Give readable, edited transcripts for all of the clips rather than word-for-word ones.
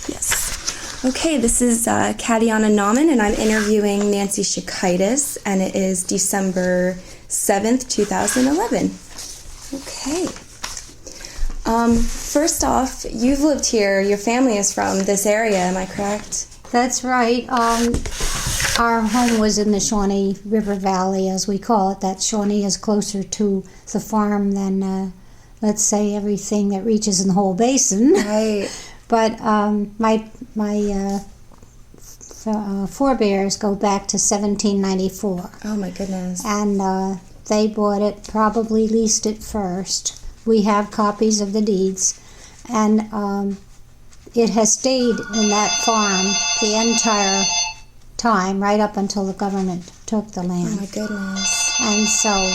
Yes. Okay, this is Katiana Nauman, and I'm interviewing Nancy Shukaitis, and it is December 7th, 2011. Okay. First off, you've lived here. Your family is from this area, am I correct? That's right. Our home was in the Shawnee River Valley, as we call it. That Shawnee is closer to the farm than, let's say, everything that reaches in the whole basin. Right. But my forebears go back to 1794. Oh, my goodness. And they bought it, probably leased it first. We have copies of the deeds. And it has stayed in that farm the entire time, right up until the government took the land. Oh, my goodness. And so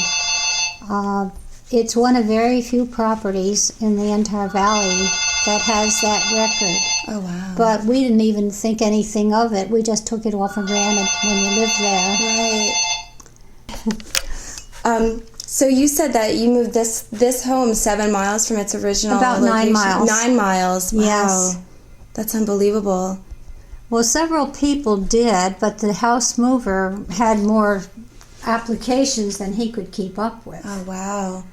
it's one of very few properties in the entire valley that has that record. Oh, wow. But we didn't even think anything of it. We just took it all for granted when we lived there. Right. So you said that you moved this home 7 miles from its original About location. 9 miles. 9 miles. Wow. Yes. That's unbelievable. Well, several people did, but the house mover had more applications than he could keep up with. Oh, wow.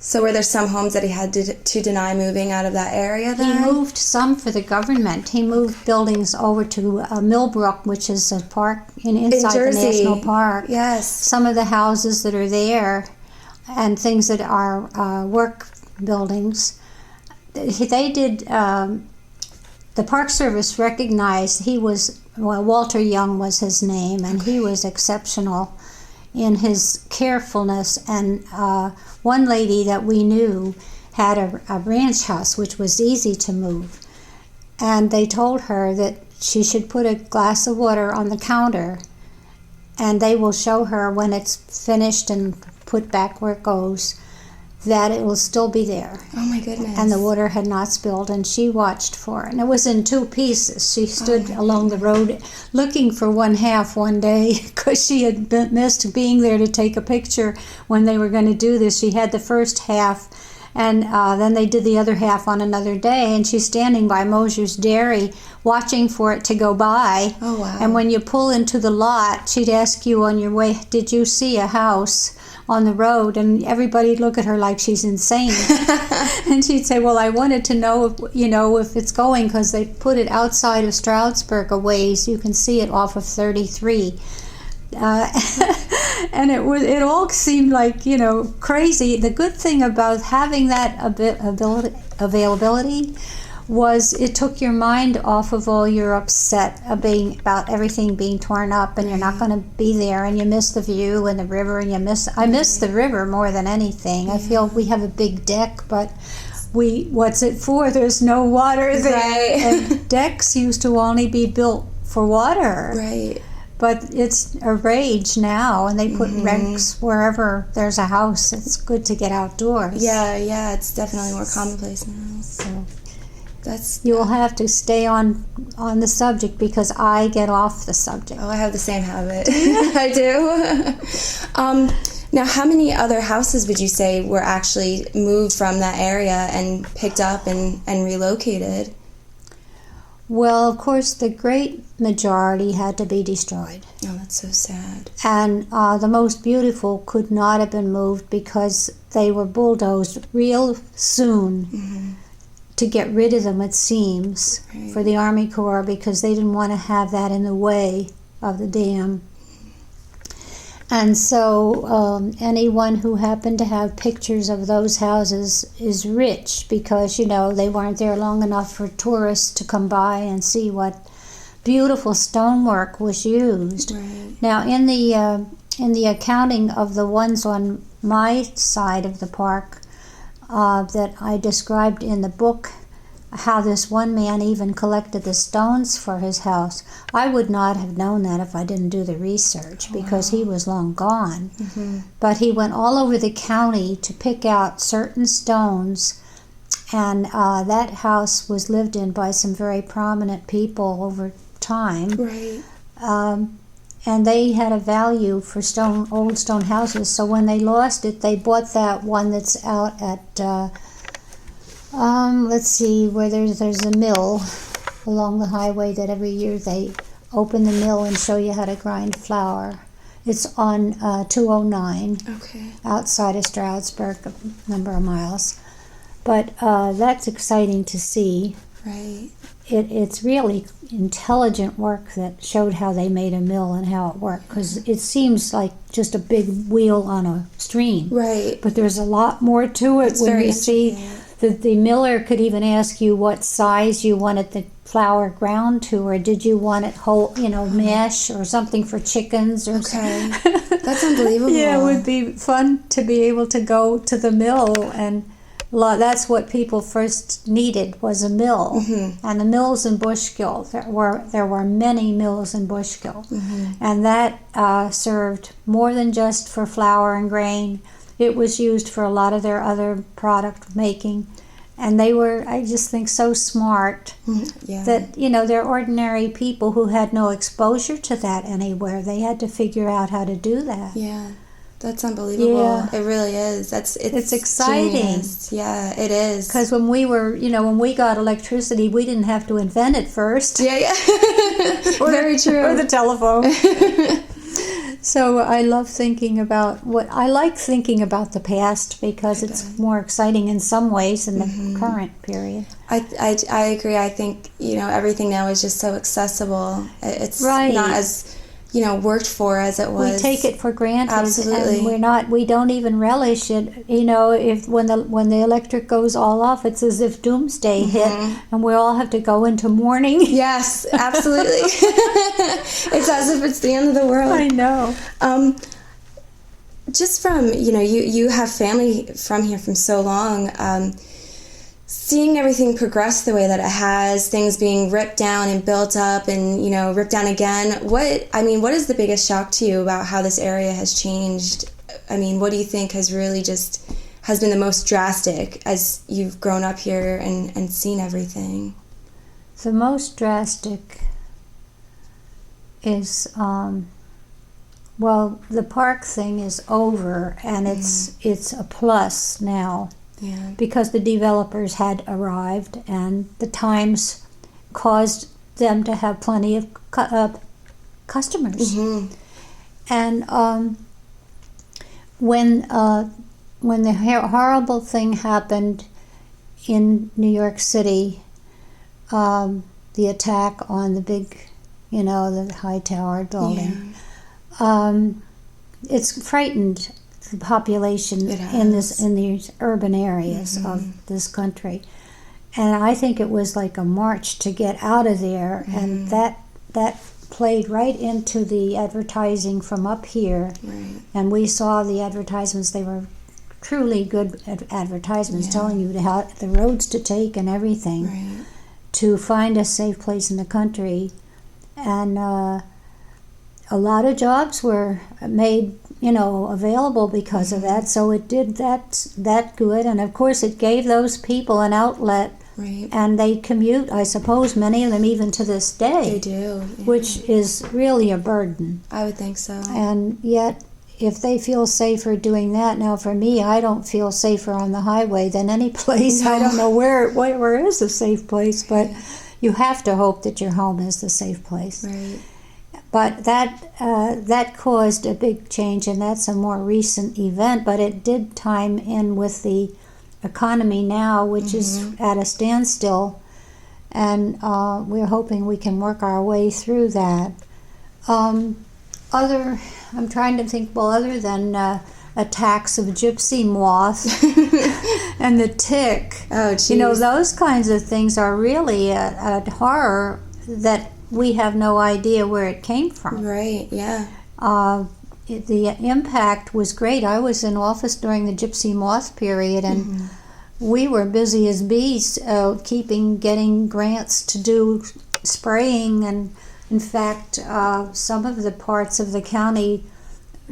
So were there some homes that he had to deny moving out of that area then? He moved some for the government. He moved buildings over to Millbrook, which is a park inside the national park. Yes. Some of the houses that are there and things that are work buildings, they did, the Park Service recognized Walter Young was his name, and he was exceptional in his carefulness. And one lady that we knew had a ranch house which was easy to move, and they told her that she should put a glass of water on the counter, and they will show her when it's finished and put back where it goes that it will still be there. Oh, my goodness. And the water had not spilled, and she watched for it. And it was in 2 pieces. She stood along the road looking for one half one day because she had missed being there to take a picture when they were going to do this. She had the first half, and then they did the other half on another day, and she's standing by Mosher's Dairy watching for it to go by. Oh, wow. And when you pull into the lot, she'd ask you on your way, did you see a house on the road? And everybody'd look at her like she's insane. And she'd say, well, I wanted to know if it's going, because they put it outside of Stroudsburg a ways. You can see it off of 33. And it all seemed like, crazy. The good thing about having that availability was it took your mind off of all your upset about everything being torn up, and you're not going to be there, and you miss the view and the river, and I miss the river more than anything. Yeah. I feel we have a big deck, but what's it for? There's no water there. Right. And decks used to only be built for water. Right. But it's a rage now, and they put wrecks wherever there's a house. It's good to get outdoors. Yeah, it's definitely more commonplace now. So that's you will have to stay on the subject, because I get off the subject. Oh, I have the same habit. I do. Now, how many other houses would you say were actually moved from that area and picked up and relocated? Well, of course, the great majority had to be destroyed. Oh, that's so sad. And the most beautiful could not have been moved because they were bulldozed real soon to get rid of them, it seems, for the Army Corps, because they didn't want to have that in the way of the dam. And so anyone who happened to have pictures of those houses is rich, because, they weren't there long enough for tourists to come by and see what beautiful stonework was used. Right. Now, in the accounting of the ones on my side of the park that I described in the book, how this one man even collected the stones for his house, I would not have known that if I didn't do the research, because he was long gone. But he went all over the county to pick out certain stones, and that house was lived in by some very prominent people over time. Right. And they had a value for old stone houses, so when they lost it, they bought that one that's out at let's see, where there's a mill along the highway that every year they open the mill and show you how to grind flour. It's on 209 outside of Stroudsburg, a number of miles. But that's exciting to see. Right. It's really intelligent work that showed how they made a mill and how it worked, because it seems like just a big wheel on a stream. Right. But there's a lot more to it. It's when very you see the miller could even ask you what size you wanted the flour ground to, or did you want it whole, mash or something for chickens or something. That's unbelievable. Yeah, it would be fun to be able to go to the mill, and that's what people first needed, was a mill. Mm-hmm. And the mills in Bushkill, there were many mills in Bushkill, and that served more than just for flour and grain. It was used for a lot of their other product making, and they were, I just think, so smart that they're ordinary people who had no exposure to that anywhere. They had to figure out how to do that. Yeah. That's unbelievable. Yeah. It really is. It's exciting. Genius. Yeah, it is. Because when we got electricity, we didn't have to invent it first. Yeah. Very true. Or the telephone. So I like thinking about the past, because it's more exciting in some ways than the current period. I agree. I think, everything now is just so accessible. It's not as worked for as it was. We take it for granted. Absolutely. And we don't even relish it. If when the electric goes all off, it's as if doomsday hit, and we all have to go into mourning. Yes, absolutely. It's as if it's the end of the world. I know. Just from, you have family from here from so long, seeing everything progress the way that it has, things being ripped down and built up and, ripped down again, what is the biggest shock to you about how this area has changed? What do you think has really has been the most drastic as you've grown up here and seen everything? The most drastic is, the park thing is over, and it's a plus now. Yeah. Because the developers had arrived, and the times caused them to have plenty of customers. And when the horrible thing happened in New York City, the attack on the big, the high tower building, it's frightened the population in these urban areas of this country, and I think it was like a march to get out of there, and that played right into the advertising from up here, and we saw the advertisements. They were truly good advertisements, telling you how the roads to take and everything to find a safe place in the country, and a lot of jobs were made available because of that. So it did that good, and of course it gave those people an outlet, and they commute, I suppose, many of them even to this day. They do, which is really a burden. I would think so. And yet, if they feel safer doing that, now for me, I don't feel safer on the highway than any place. No. I don't know where is a safe place, but you have to hope that your home is the safe place. Right. But that caused a big change, and that's a more recent event, but it did time in with the economy now, which is at a standstill, and we're hoping we can work our way through that. I'm trying to think, other than attacks of gypsy moth and the tick, those kinds of things are really a horror that we have no idea where it came from. Right, yeah. The impact was great. I was in office during the gypsy moth period, and we were busy as bees getting grants to do spraying, and in fact, some of the parts of the county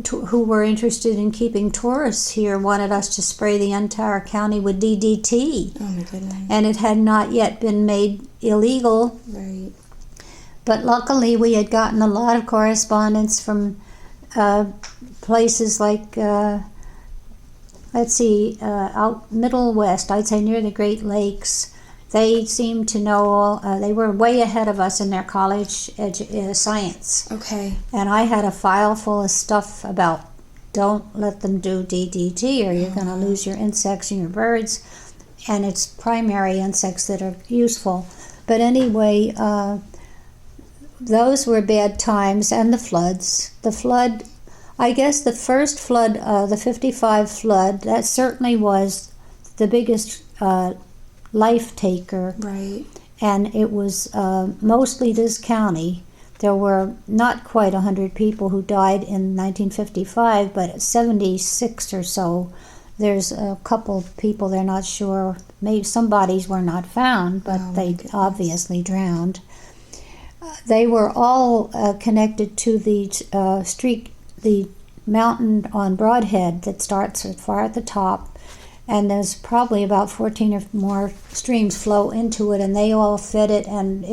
who were interested in keeping tourists here wanted us to spray the entire county with DDT. Oh my goodness. And it had not yet been made illegal. Right. But luckily, we had gotten a lot of correspondence from places like, out Middle West, I'd say near the Great Lakes, They seemed to know, they were way ahead of us in their college science. Okay. And I had a file full of stuff about don't let them do DDT or you're going to lose your insects and your birds. And it's primary insects that are useful. But anyway, those were bad times, and the floods. The flood, I guess the first flood, the 55 flood, that certainly was the biggest life taker. Right. And it was mostly this county. There were not quite 100 people who died in 1955, but 76 or so. There's a couple people, they're not sure. Maybe some bodies were not found, but they obviously drowned. They were all connected to the mountain on Broadhead that starts far at the top, and there's probably about 14 or more streams flow into it, and they all fed it, and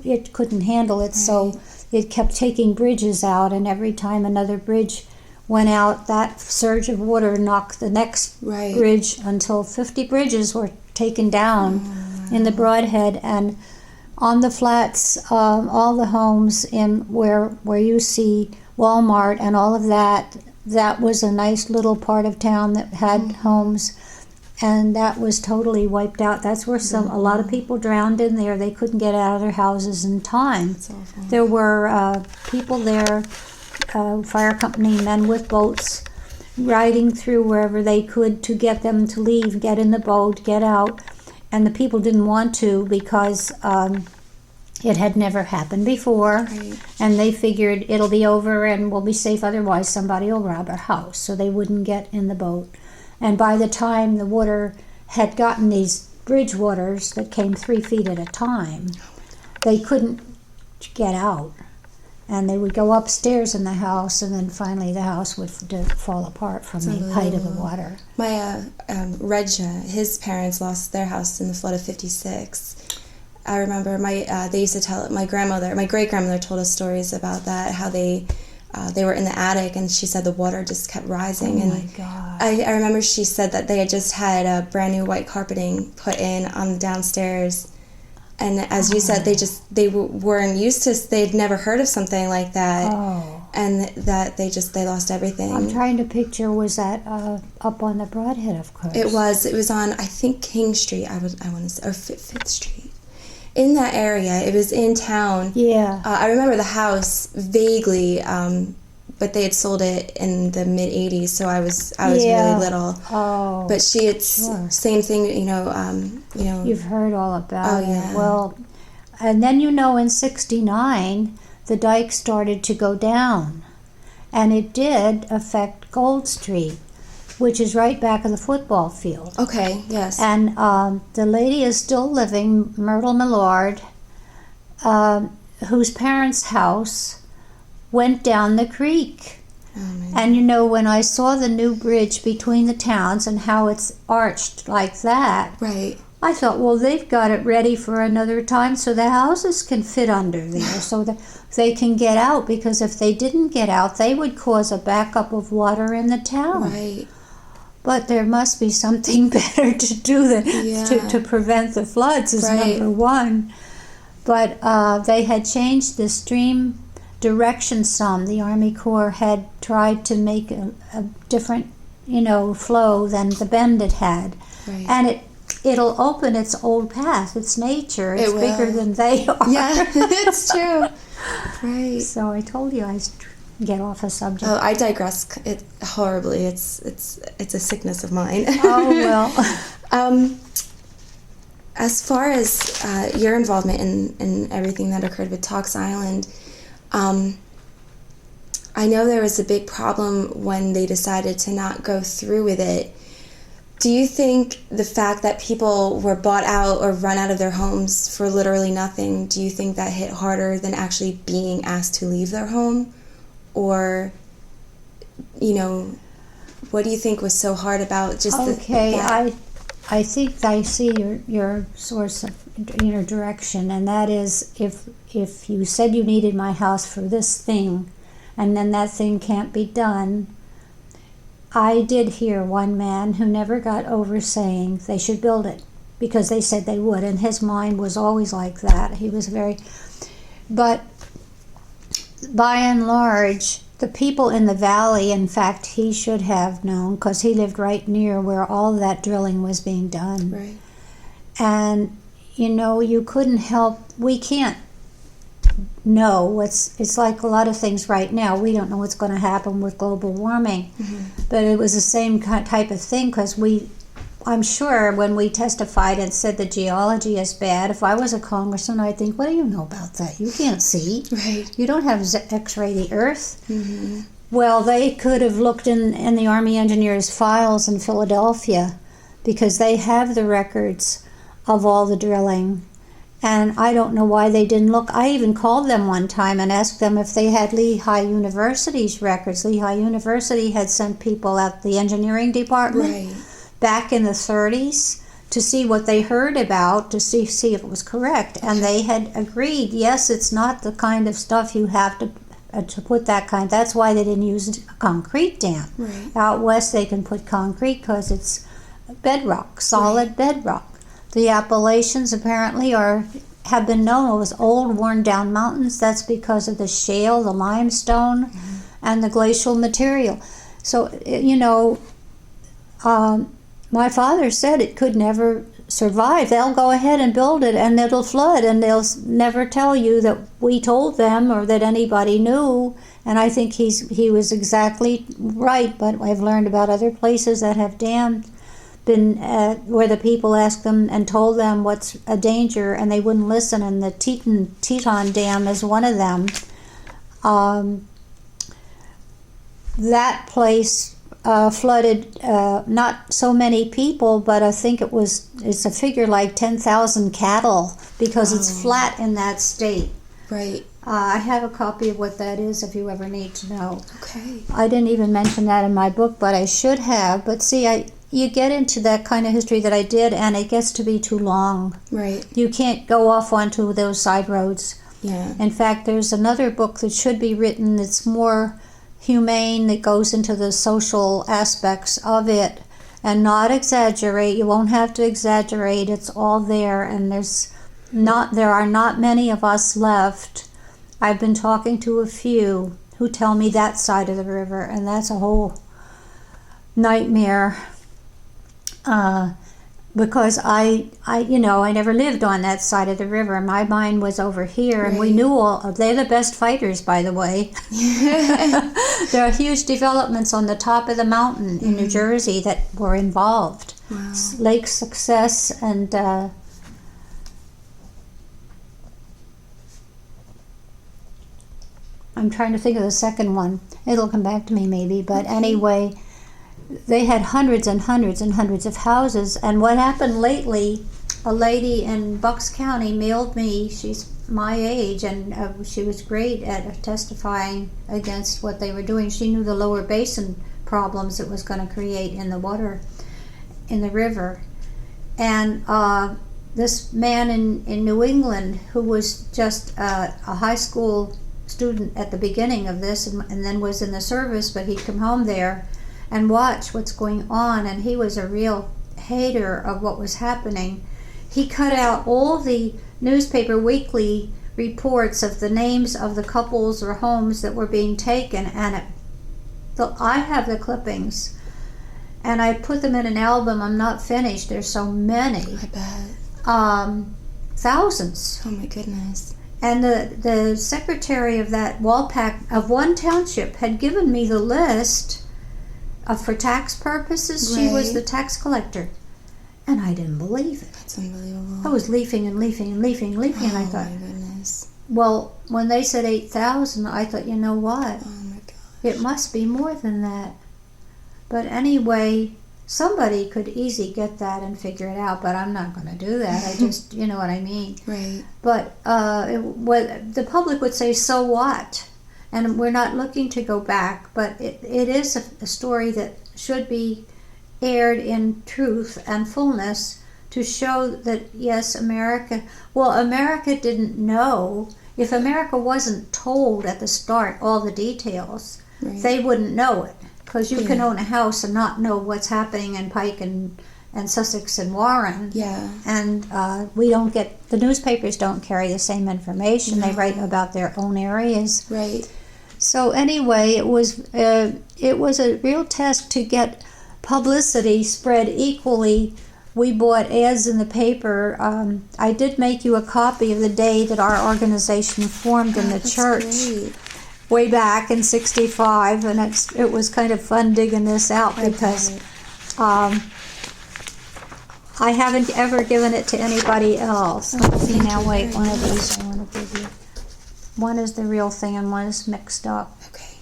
it couldn't handle it, so it kept taking bridges out, and every time another bridge went out, that surge of water knocked the next bridge until 50 bridges were taken down in the Broadhead. And on the flats, all the homes in where you see Walmart and all of that, that was a nice little part of town that had homes, and that was totally wiped out. That's where a lot of people drowned in there. They couldn't get out of their houses in time. There were people there, fire company men with boats, riding through wherever they could to get them to leave, get in the boat, get out. And the people didn't want to because it had never happened before. And they figured it'll be over and we'll be safe, otherwise somebody will rob our house. So they wouldn't get in the boat. And by the time the water had gotten these bridge waters that came 3 feet at a time, they couldn't get out. And they would go upstairs in the house, and then finally the house would fall apart from the height of the water. My Regja, his parents lost their house in the flood of '56. I remember they used to tell my great grandmother told us stories about that, how they were in the attic, and she said the water just kept rising. Oh my God! I remember she said that they had just had a brand new white carpeting put in on the downstairs. And as you said, they weren't used to, they'd never heard of something like that. And that they lost everything. I'm trying to picture, was that up on the Broadhead, of course? It was on, I think, King Street, I want to say, or 5th Street. In that area, it was in town. Yeah. I remember the house vaguely, but they had sold it in the mid '80s, so I was really little. Oh. But same thing, you know. You've heard all about it. Yeah. Well, and then in '69, the dike started to go down, and it did affect Gold Street, which is right back of the football field. Okay. Yes. And the lady is still living, Myrtle Millard, whose parents' house went down the creek. And when I saw the new bridge between the towns and how it's arched like that, I thought, well, they've got it ready for another time so the houses can fit under there so that they can get out, because if they didn't get out, they would cause a backup of water in the town. But there must be something better to do than to prevent the floods is number one. But they had changed the stream direction some. The Army Corps had tried to make a different, flow than the bend it had. And it'll open its old path. It's nature. It's bigger than they are. Yeah, it's true. Right. So I told you I get off a subject. Oh, I digress horribly. It's a sickness of mine. Oh, well. As far as your involvement in everything that occurred with Tocks Island, I know there was a big problem when they decided to not go through with it. Do you think the fact that people were bought out or run out of their homes for literally nothing, do you think that hit harder than actually being asked to leave their home? Or, what do you think was so hard about just I think I see your source of direction, and that is if you said you needed my house for this thing, and then that thing can't be done. I did hear one man who never got over saying they should build it. because they said they would, and his mind was always like that. He was but by and large, the people in the valley, in fact, he should have known because he lived right near where all that drilling was being done. Right. And, you couldn't help, we can't know it's like a lot of things right now. We don't know what's going to happen with global warming. Mm-hmm. But it was the same type of thing because I'm sure when we testified and said the geology is bad, if I was a congressman, I'd think, what do you know about that? You can't see. Right. You don't have X-ray the earth. Mm-hmm. Well, they could have looked in the Army engineers' files in Philadelphia because they have the records of all the drilling. And I don't know why they didn't look. I even called them one time and asked them if they had Lehigh University's records. Lehigh University had sent people out the engineering department. Right. Back in the 30s to see what they heard about, to see if it was correct. And they had agreed, yes, it's not the kind of stuff you have to put that kind. That's why they didn't use a concrete dam. Right. Out west they can put concrete because it's bedrock, solid bedrock. The Appalachians apparently have been known as old, worn-down mountains. That's because of the shale, the limestone, and the glacial material. So, my father said it could never survive. They'll go ahead and build it and it'll flood, and they'll never tell you that we told them or that anybody knew. And I think he was exactly right, but I've learned about other places that have been where the people asked them and told them what's a danger and they wouldn't listen, and the Teton Dam is one of them. That place flooded not so many people, but I think it's a figure like 10,000 cattle because it's flat in that state. Right. I have a copy of what that is if you ever need to know. Okay. I didn't even mention that in my book, but I should have. But see, you get into that kind of history that I did, and it gets to be too long. Right. You can't go off onto those side roads. Yeah. In fact, there's another book that should be written that's more humane, that goes into the social aspects of it and not exaggerate. You won't have to exaggerate. It's all there, and there are not many of us left. I've been talking to a few who tell me that side of the river, and that's a whole nightmare. Because I never lived on that side of the river. My mind was over here, and we knew they're the best fighters, by the way. There are huge developments on the top of the mountain in New Jersey that were involved. Wow. Lake Success and I'm trying to think of the second one. It'll come back to me maybe, but anyway, they had hundreds and hundreds and hundreds of houses. And what happened lately, a lady in Bucks County mailed me, she's my age, and she was great at testifying against what they were doing. She knew the lower basin problems it was going to create in the water, in the river. And this man in New England who was just a high school student at the beginning of this and then was in the service, but he'd come home there and watch what's going on, and he was a real hater of what was happening. He cut out all the newspaper weekly reports of the names of the couples or homes that were being taken, and I have the clippings, and I put them in an album. I'm not finished. There's so many. I bet. Thousands. Oh my goodness. And the secretary of that Walpack of one township had given me the list for tax purposes. She was the tax collector. And I didn't believe it. That's unbelievable. I was leafing and leafing and leafing and leafing, and I thought, oh my goodness. Well, when they said 8,000, I thought, you know what? Oh my gosh. It must be more than that. But anyway, somebody could easily get that and figure it out, but I'm not going to do that. I just, you know what I mean? Right. But the public would say, so what? And we're not looking to go back, but it is a story that should be aired in truth and fullness to show that, yes, America didn't know. If America wasn't told at the start all the details, they wouldn't know it. Because you can own a house and not know what's happening in Pike and and Sussex and Warren. Yeah. And the newspapers don't carry the same information. They write about their own areas. Right. So anyway, it was a real task to get publicity spread equally. We bought ads in the paper. I did make you a copy of the day that our organization formed in the church. Great. Way back in '65, and it was kind of fun digging this out because I haven't ever given it to anybody else. Let's see now, wait, one of these I want to give you. One is the real thing and one is mixed up. Okay.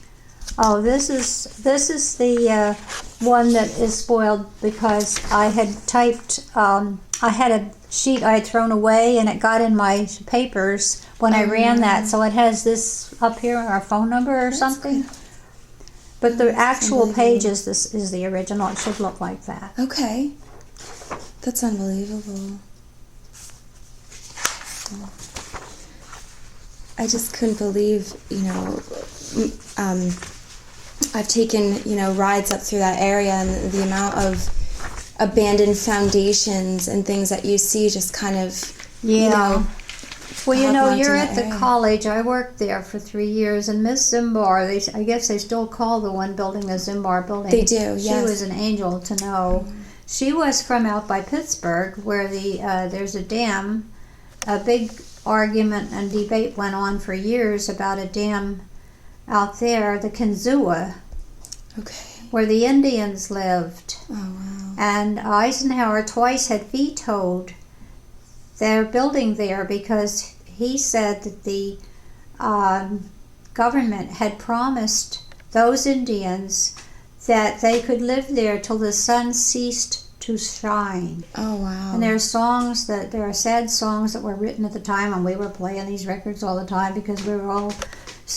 Oh, this is the one that is spoiled because I had typed, I had a sheet I had thrown away and it got in my papers when I ran that, so it has this up here, our phone number or something. Good. But the actual page is the original. It should look like that. Okay. That's unbelievable. I just couldn't believe, I've taken, rides up through that area, and the amount of abandoned foundations and things that you see just kind of, Well, you're at the area. college. I worked there for 3 years, and Miss Zimbard, I guess they still call the one building the Zimbard building. They do, She yes. was an angel to know. She was from out by Pittsburgh, where there's a dam. A big argument and debate went on for years about a dam out there, the Kinzua, Okay. where the Indians lived. Oh, wow. And Eisenhower twice had vetoed their building there because he said that the government had promised those Indians that they could live there till the sun ceased to shine. Oh, wow. And there are sad songs that were written at the time, and we were playing these records all the time because we were all,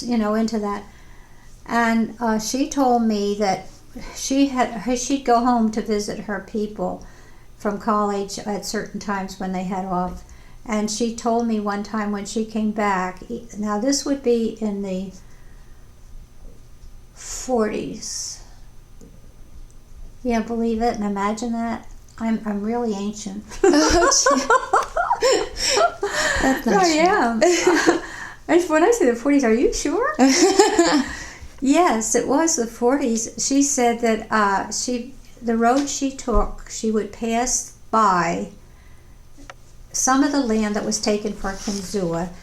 into that. And she told me that she'd go home to visit her people from college at certain times when they had off. And she told me one time when she came back, now this would be in the 40s. Yeah, believe it and imagine that. I'm really ancient. Oh, that's not I am. When I say the 40s, are you sure? Yes, it was the 40s. She said that the road she took, she would pass by some of the land that was taken for Kinzua,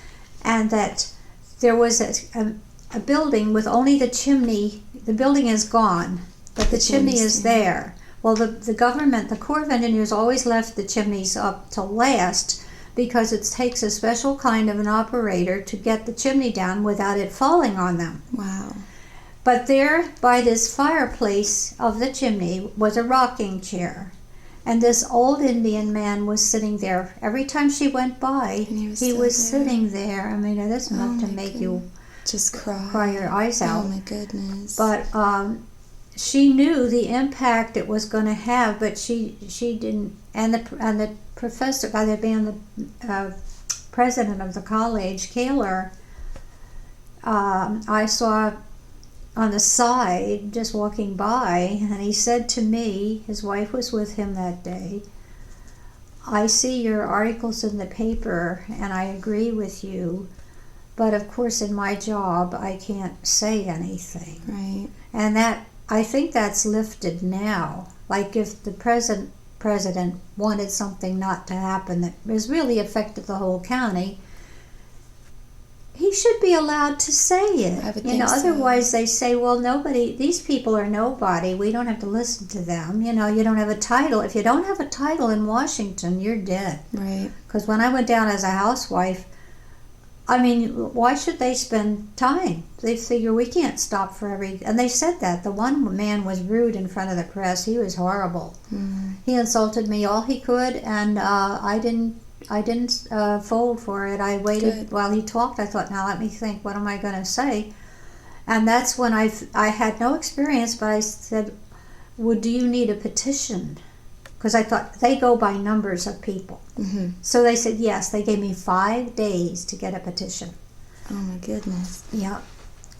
and that there was a building with only the chimney. The building is gone, but the chimney is there. Well, the government, the Corps of Engineers always left the chimneys up till last because it takes a special kind of an operator to get the chimney down without it falling on them. Wow. But there, by this fireplace of the chimney, was a rocking chair. And this old Indian man was sitting there. Every time she went by, he was sitting there. I mean, that's enough to make you just cry your eyes out. Oh, my goodness. But she knew the impact it was going to have, but she didn't. And the professor, by the being the president of the college, Kaler, I saw on the side, just walking by, and he said to me, his wife was with him that day, I see your articles in the paper and I agree with you, but of course in my job I can't say anything. Right. And I think that's lifted now. Like if the president wanted something not to happen that has really affected the whole county, he should be allowed to say it. I would think so. Otherwise they say, well, these people are nobody. We don't have to listen to them. You don't have a title. If you don't have a title in Washington, you're dead. Right. Because when I went down as a housewife, I mean, why should they spend time? They figure we can't stop for and they said that. The one man was rude in front of the press. He was horrible. Mm. He insulted me all he could, and I didn't fold for it. I waited while he talked. I thought, now let me think, what am I going to say? And that's when I had no experience, but I said, well, do you need a petition? Because I thought they go by numbers of people. Mm-hmm. So they said yes. They gave me 5 days to get a petition. Oh my goodness. Yeah,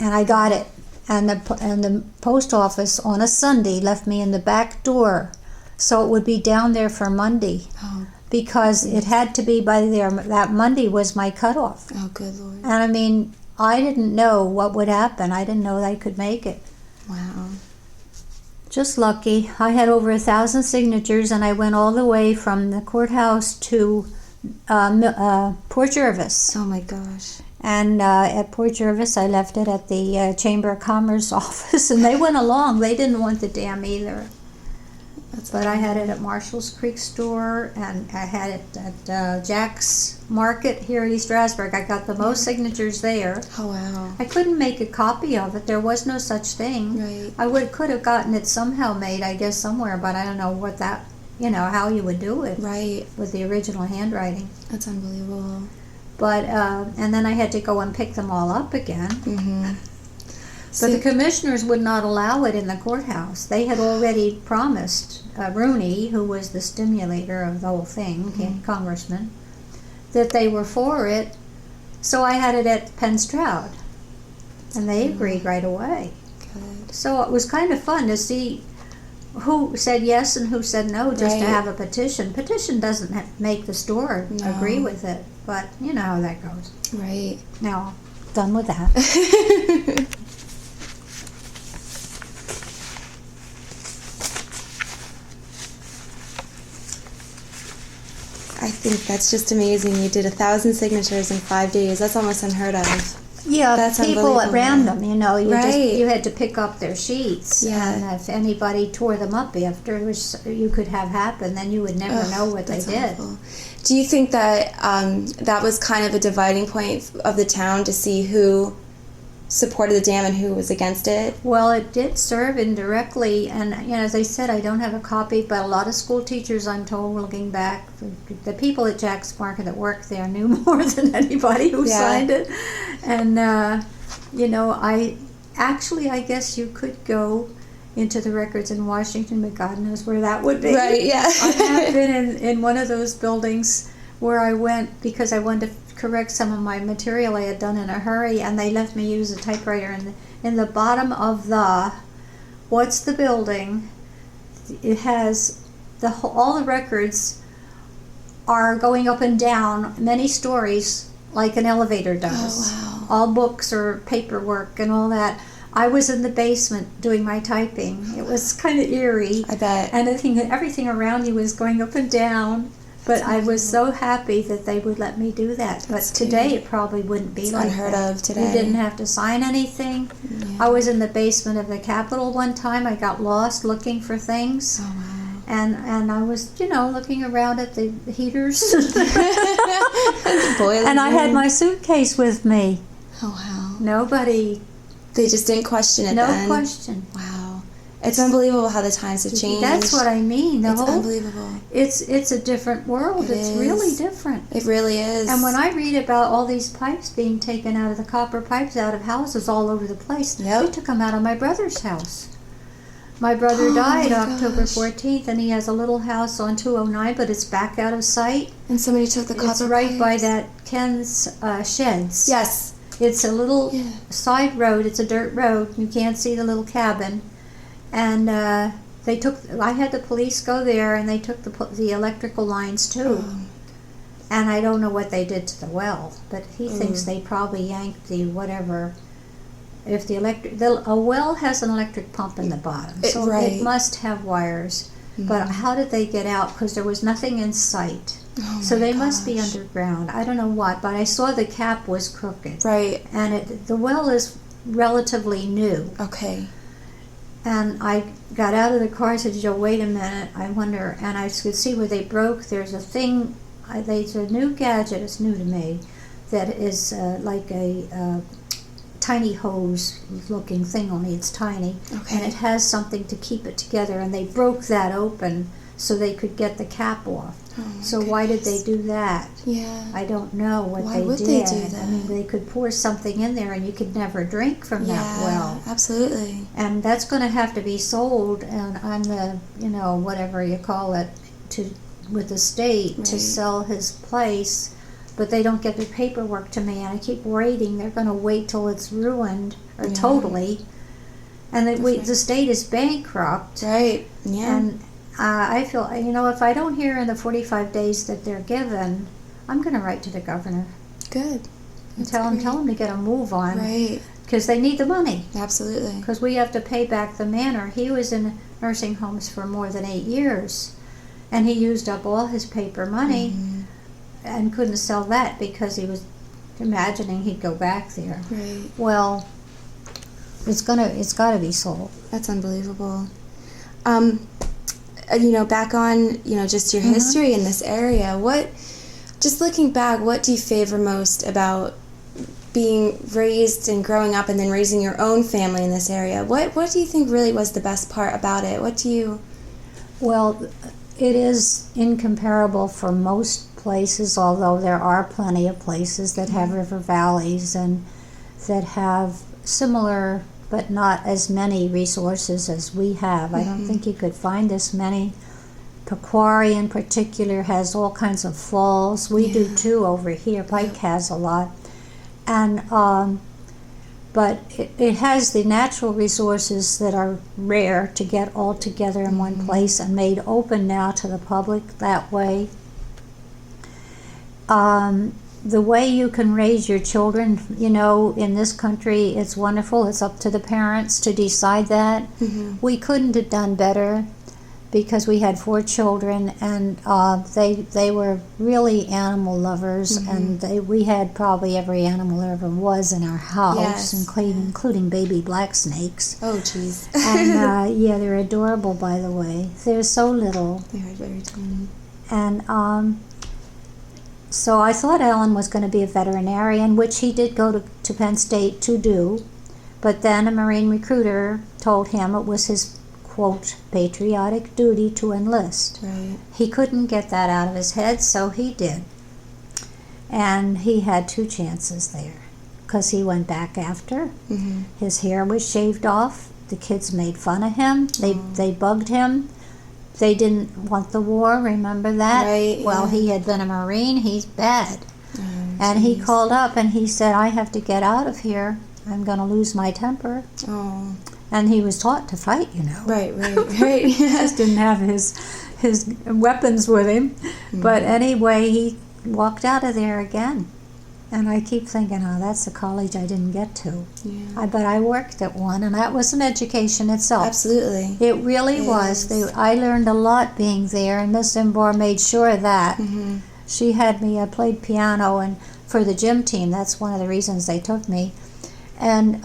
and I got it. And the post office on a Sunday left me in the back door so it would be down there for Monday. Oh, because it had to be by there. That Monday was my cutoff. oh, good Lord. And I mean, I didn't know what would happen. I didn't know that I could make it. Wow. Just lucky. I had over 1,000 signatures, and I went all the way from the courthouse to Port Jervis. Oh my gosh. And at Port Jervis, I left it at the Chamber of Commerce office, and they went along. They didn't want the dam either. But I had it at Marshall's Creek store, and I had it at Jack's Market here at East Stroudsburg. I got the most signatures there. Oh wow. I couldn't make a copy of it. There was no such thing. Right. I could have gotten it somehow made, I guess, somewhere, but I don't know what that, how you would do it. Right. With the original handwriting. That's unbelievable. But, and then I had to go and pick them all up again. Mm-hmm. But the commissioners would not allow it in the courthouse. They had already promised Rooney, who was the stimulator of the whole thing, congressman, that they were for it. So I had it at Penn Stroud, and they agreed right away. Good. So it was kind of fun to see who said yes and who said no, just to have a petition. Petition doesn't make the store agree with it, but you know how that goes. Right. Now, done with that. I think that's just amazing. You did 1,000 signatures in 5 days. That's almost unheard of. Yeah, That's people at unbelievable. random, you had to pick up their sheets. Yeah. And if anybody tore them up after, which you could have happen, then you would never know what they did. Awful. Do you think that that was kind of a dividing point of the town to see who supported the dam and who was against it? Well, it did serve indirectly, and as I said, I don't have a copy, but a lot of school teachers, I'm told, looking back, the people at Jack's Market that worked there knew more than anybody who signed it. And I guess you could go into the records in Washington, but God knows where that would be. Right, yeah. I have been in one of those buildings where I went because I wanted to correct some of my material I had done in a hurry, and they left me use a typewriter in the bottom of what's the building. It has all the records are going up and down many stories like an elevator does. Oh, wow. All books or paperwork and all that. I was in the basement doing my typing. It was kind of eerie. I bet. And everything around you was going up and down. But I was so happy that they would let me do that. But today it probably wouldn't be like unheard that. of today. You didn't have to sign anything. Yeah. I was in the basement of the Capitol one time. I got lost looking for things. Oh, wow. And I was, looking around at the heaters. Boiling And I had room. my suitcase with me. Oh, wow. Nobody, They just didn't question it no then? question. Wow. It's unbelievable how the times have changed. That's what I mean. It's unbelievable. It's a different world. It It's is. really different. It really is. And when I read about all these pipes being taken out of the copper pipes out of houses all over the place, Yep. they took them out of my brother's house. My brother died my October gosh. 14th, and he has a little house on 209, but it's back out of sight. And somebody took the copper It's right by pipes. that Ken's sheds. Yes. It's a little Yeah. side road. It's a dirt road. You can't see the little cabin. And I had the police go there, and they took the electrical lines too. Oh. And I don't know what they did to the well, but he thinks they probably yanked the whatever. If a well has an electric pump in the bottom, so right. it must have wires. But how did they get out? Because there was nothing in sight. Oh So my they must be gosh. underground. I don't know what, but I saw the cap was crooked. Right. And the well is relatively new. Okay. And I got out of the car and said, Joe, wait a minute, I wonder. And I could see where they broke. There's a thing, there's a new gadget, it's new to me, that is like a tiny hose looking thing, only it's tiny. Okay. And it has something to keep it together. And they broke that open so they could get the cap off. Oh my So why did they goodness. do that? Yeah. I don't know what Why they would did. they do that? I mean, they could pour something in there and you could never drink from that well. Absolutely. And that's going to have to be sold, and I'm the, whatever you call it, with the state to Right. sell his place, but they don't get the paperwork to me, and I keep waiting. They're going to wait till it's ruined, or totally, and the state is bankrupt, Right. Yeah. and I feel, if I don't hear in the 45 days that they're given, I'm going to write to the governor. Good. And tell him to get a move on. Right. Because they need the money. Absolutely. Because we have to pay back the manor. He was in nursing homes for more than 8 years. And he used up all his paper money and couldn't sell that because he was imagining he'd go back there. Right. Well, it's got to be sold. That's unbelievable. Back on, just your history in this area, just looking back, what do you favor most about being raised and growing up and then raising your own family in this area? What do you think really was the best part about it? Well, it is incomparable for most places, although there are plenty of places that have river valleys and that have similar but not as many resources as we have. I don't think you could find this many. Pequari in particular has all kinds of falls. We do too over here. Pike has a lot. And but it has the natural resources that are rare to get all together in one place and made open now to the public that way. The way you can raise your children, in this country, it's wonderful. It's up to the parents to decide that. We couldn't have done better because we had 4 children, and they were really animal lovers, and we had probably every animal there ever was in our house, including baby black snakes. Oh, jeez. And they're adorable, by the way. They're so little. They are very tiny. And so I thought Alan was going to be a veterinarian, which he did go to Penn State to do, but then a Marine recruiter told him it was his, quote, patriotic duty to enlist. Right. He couldn't get that out of his head, so he did. And he had 2 chances there, because he went back after. His hair was shaved off. The kids made fun of him. They bugged him. They didn't want the war, remember that? Right. Well, he had been a Marine. He's bad. And he called up and he said, I have to get out of here. I'm going to lose my temper. Oh. And he was taught to fight, Right. He just didn't have his weapons with him. But anyway, he walked out of there again. And I keep thinking, that's a college I didn't get to. Yeah. But I worked at one, and that was an education itself. Absolutely. It really was. I learned a lot being there, and Miss Zimbard made sure of that. She had me, I played piano and for the gym team. That's one of the reasons they took me. And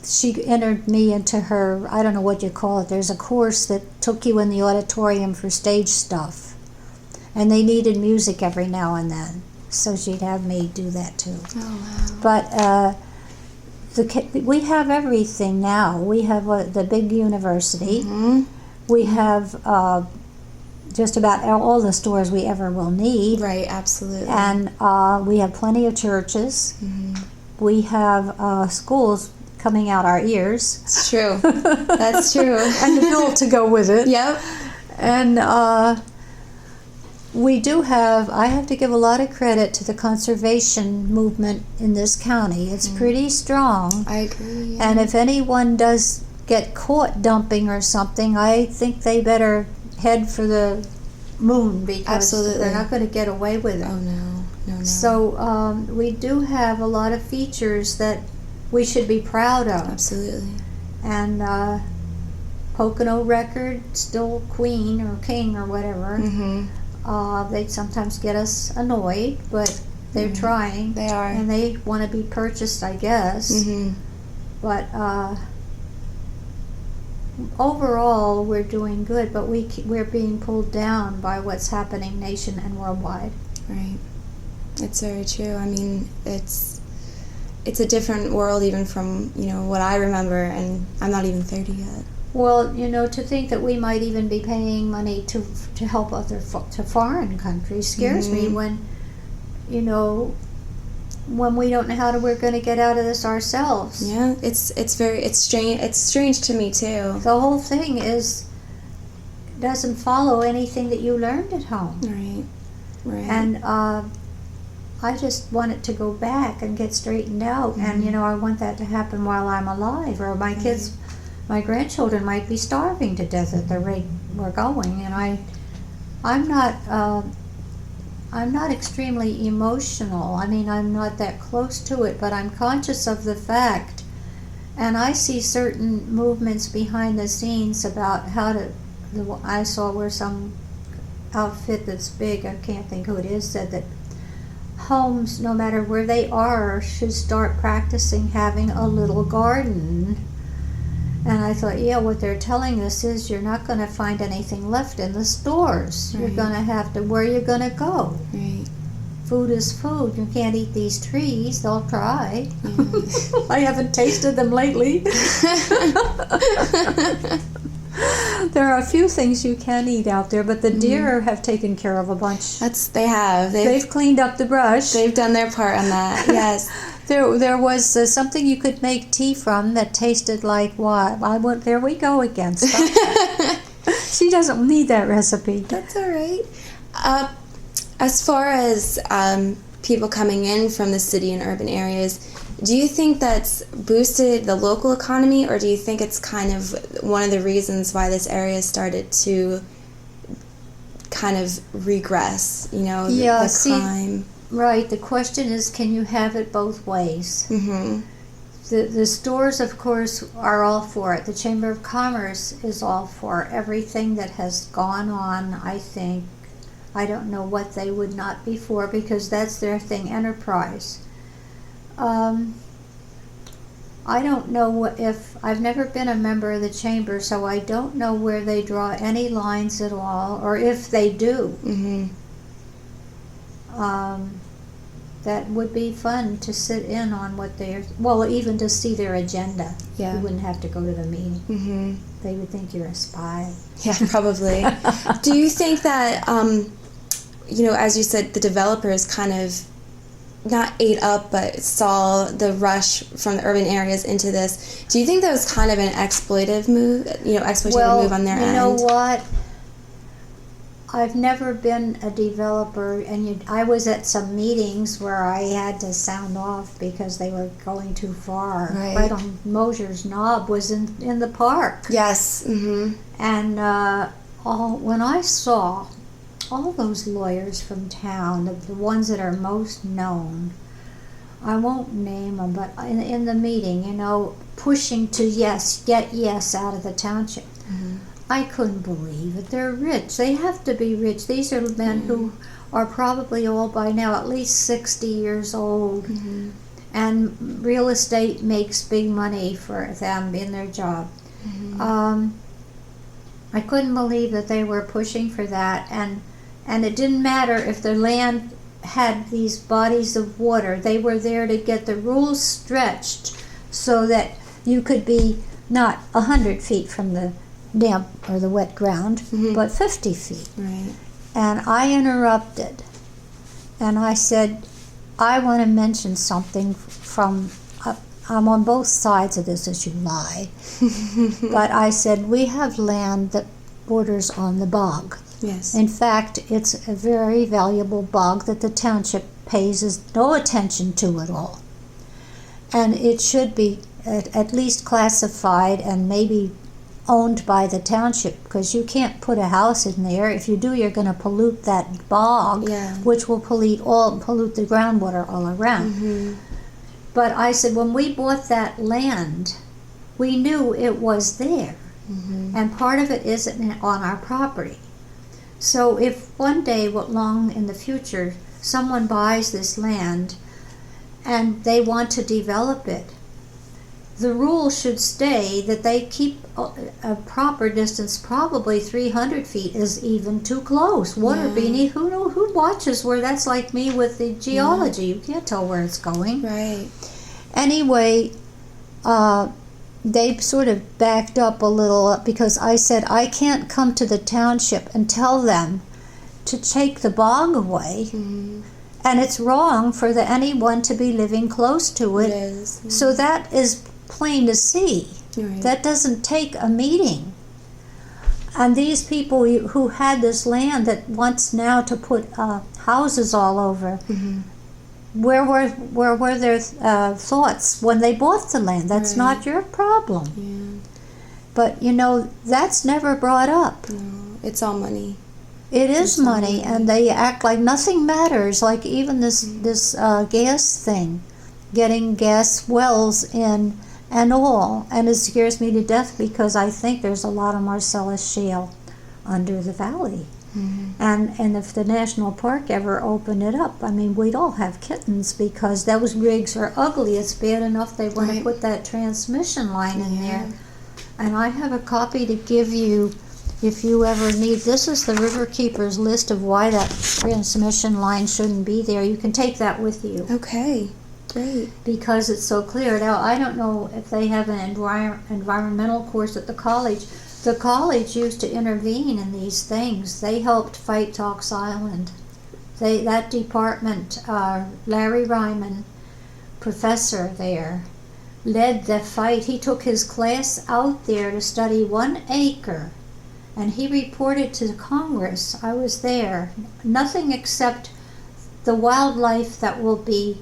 she entered me into her, I don't know what you call it, there's a course that took you in the auditorium for stage stuff. And they needed music every now and then. So she'd have me do that too. Oh, wow. But we have everything now. We have the big university. We have just about all the stores we ever will need. Right, absolutely. And we have plenty of churches. We have schools coming out our ears. It's true. That's true. And the bill to go with it. Yep. And we do have, I have to give a lot of credit to the conservation movement in this county. It's pretty strong. I agree. Yeah. And if anyone does get caught dumping or something, I think they better head for the moon because they're not going to get away with it. Oh, no. So we do have a lot of features that we should be proud of. Absolutely. And Pocono Record, still queen or king or whatever. They sometimes get us annoyed, but they're trying. They are. And they want to be purchased, I guess. But overall, we're doing good, but we're being pulled down by what's happening nation and worldwide. Right. It's very true. I mean, it's a different world even from, what I remember, and I'm not even 30 yet. Well, to think that we might even be paying money to help to foreign countries scares me when we don't know how we're going to get out of this ourselves. Yeah, it's strange. It's strange to me too. The whole thing doesn't follow anything that you learned at home. Right. And I just want it to go back and get straightened out. And I want that to happen while I'm alive, or my kids. My grandchildren might be starving to death at the rate we're going. And I'm not extremely emotional. I mean, I'm not that close to it, but I'm conscious of the fact. And I see certain movements behind the scenes about how to. I saw where some outfit that's big, I can't think who it is, said that homes, no matter where they are, should start practicing having a little garden. And I thought, yeah, what they're telling us is you're not going to find anything left in the stores. Right. You're going to have to, where you're going to go. Right. Food is food. You can't eat these trees. They'll try. Yeah. I haven't tasted them lately. There are a few things you can eat out there, but the deer have taken care of a bunch. They have. They've cleaned up the brush. They've done their part on that. Yes. There was something you could make tea from that tasted like what? There we go again. She doesn't need that recipe. That's all right. As far as people coming in from the city and urban areas, do you think that's boosted the local economy, or do you think it's kind of one of the reasons why this area started to kind of regress, the crime? Right. The question is, can you have it both ways? Mm-hmm. The stores, of course, are all for it. The Chamber of Commerce is all for everything that has gone on, I think. I don't know what they would not be for, because that's their thing, enterprise. I don't know if I've never been a member of the chamber, so I don't know where they draw any lines at all, or if they do. Mm-hmm. That would be fun to sit in on what even to see their agenda. Yeah. You wouldn't have to go to the meeting. Mm-hmm. They would think you're a spy. Yeah, probably. Do you think that, as you said, the developers kind of not ate up, but saw the rush from the urban areas into this? Do you think that was kind of an exploitative move, move on their end? You know what? I've never been a developer, and I was at some meetings where I had to sound off because they were going too far. Right on Mosher's Knob was in the park. Yes. Mm-hmm. And when I saw all those lawyers from town, the ones that are most known, I won't name them, but in the meeting, pushing to get yes out of the township. Mm-hmm. I couldn't believe it. They're rich. They have to be rich. These are men who are probably all by now at least 60 years old. Mm-hmm. And real estate makes big money for them in their job. Mm-hmm. I couldn't believe that they were pushing for that. And it didn't matter if the land had these bodies of water. They were there to get the rules stretched so that you could be not 100 feet from the damp or the wet ground, but 50 feet. Right. And I interrupted, and I said, I want to mention something from, I'm on both sides of this, as you lie, but I said, we have land that borders on the bog. Yes. In fact, it's a very valuable bog that the township pays no attention to at all. And it should be at least classified and maybe owned by the township, because you can't put a house in there. If you do, you're going to pollute that bog, which will pollute the groundwater all around. Mm-hmm. But I said, when we bought that land, we knew it was there, and part of it isn't on our property. So if one day, long in the future, someone buys this land and they want to develop it, the rule should stay that they keep a proper distance. Probably 300 feet is even too close. Water beneath, who watches where that's, like me with the geology. You can't tell where it's going. Right. Anyway, they sort of backed up a little because I said, I can't come to the township and tell them to take the bog away. Mm-hmm. And it's wrong for anyone to be living close to it. It is. Mm-hmm. So that is plain to see. Right. That doesn't take a meeting. And these people who had this land that wants now to put houses all over, where were their thoughts when they bought the land? That's not your problem. Yeah. But that's never brought up. No. It's all money. It is money, and they act like nothing matters. Like even this gas thing, getting gas wells in and all, and it scares me to death because I think there's a lot of Marcellus shale under the valley. Mm-hmm. And if the national park ever opened it up, I mean, we'd all have kittens because those rigs are ugly. It's bad enough they want to put that transmission line in there. And I have a copy to give you if you ever need. This is the Riverkeeper's list of why that transmission line shouldn't be there. You can take that with you. Okay, great. Because it's so clear. Now, I don't know if they have an environmental course at the college. The college used to intervene in these things. They helped fight Tocks Island. That department, Larry Ryman, professor there, led the fight. He took his class out there to study 1 acre, and he reported to Congress. I was there. Nothing except the wildlife that will be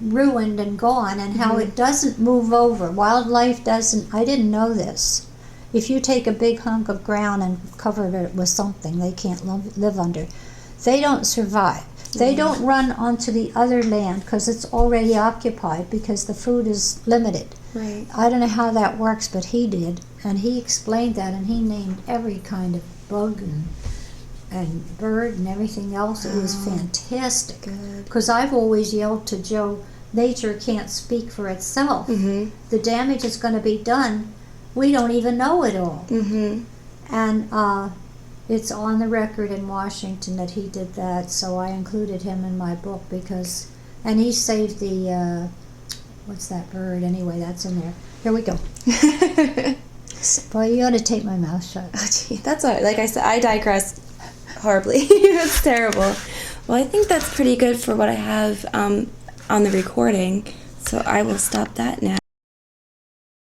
ruined and gone, and how it doesn't move over. Wildlife doesn't. I didn't know this. If you take a big hunk of ground and cover it with something they can't live under, they don't survive. They don't run onto the other land because it's already occupied because the food is limited. Right. I don't know how that works, but he did, and he explained that, and he named every kind of bug and bird and everything else. It was fantastic. Because I've always yelled to Joe, nature can't speak for itself. Mm-hmm. The damage is going to be done. We don't even know it all. Mm-hmm. And it's on the record in Washington that he did that, so I included him in my book because, and he saved the, what's that bird anyway, that's in there. Here we go. Boy, you ought to take my mouth shut. Oh, gee, that's all right. Like I said, I digress horribly. That's terrible. Well, I think that's pretty good for what I have on the recording, so I will stop that now.